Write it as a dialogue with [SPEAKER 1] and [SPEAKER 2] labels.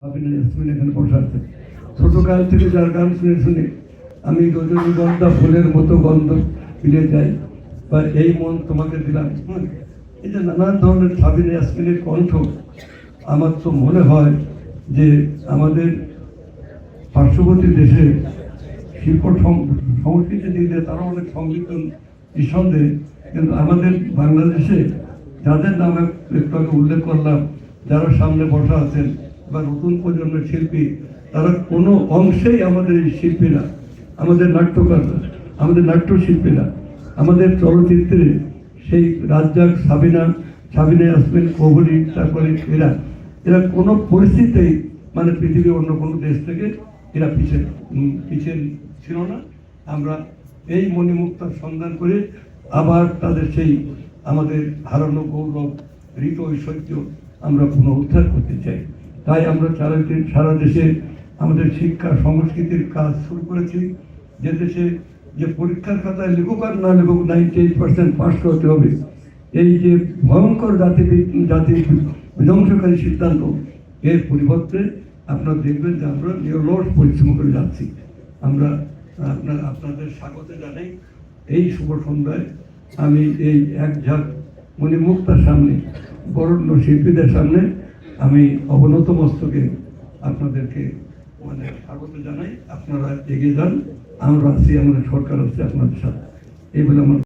[SPEAKER 1] এখানে বসা আছে। ছোটকাল থেকে যার গান শুনে শুনে আমি রজনীগন্ধা ফুলের মতো গন্ধ ফিরে যাই, বা এই মন তোমাকে দিলাম, এই যে নানান ধরনের সাবিনা ইয়াসমিনের কণ্ঠ, আমার তো মনে হয় যে আমাদের পার্শ্ববর্তী দেশে শিল্প সংস্কৃতির দিক দিয়ে তারা অনেক সংগীতন নিঃসন্দেহে, কিন্তু আমাদের বাংলাদেশে যাদের নাম একটু আগে উল্লেখ করলাম, যারা সামনে বসা আছেন বা নতুন প্রজন্মের শিল্পী, তারা কোনো অংশেই আমাদের এই শিল্পীরা, আমাদের নাট্যকাররা, আমাদের নাট্যশিল্পীরা, আমাদের চলচ্চিত্রে সেই রাজ্জাক, সাবিনা ইয়াসমিন, কোহলি, তারপরে এরা কোনো পরিস্থিতিতেই মানে পৃথিবীর অন্য কোনো দেশ থেকে এরা পিছিয়ে ছিল না। আমরা এই মণিমুক্তার সন্ধান করে আবার তাদের সেই আমাদের হারানো গৌরব, ঋত ঐশ্বর্য আমরা পুনরুদ্ধার করতে চাই। তাই আমরা সারা দেশে আমাদের শিক্ষা সংস্কৃতির কাজ শুরু করেছি। যে দেশে যে পরীক্ষার খাতায় লেখক আর না লেখক 98% পাস করতে হবে, এই যে ভয়ঙ্কর জাতি বিধ্বংসকারী সিদ্ধান্ত, এর পরিবর্তে আপনারা দেখবেন যে আমরা নিরলস পরিশ্রম করে যাচ্ছি। আমরা আপনাদের স্বাগত জানাই এই শুভ সন্ধ্যায়। আমি এই এক ঝাঁক মণিমুক্তার সামনে, বরণ্য শিল্পীদের সামনে আমি অবনত মস্তকে আপনাদেরকে মানে স্বাগত জানাই। আপনারা এগিয়ে যান, আমরা আছি, আমাদের সরকার আছে আপনাদের সাথে, এই বলে আমার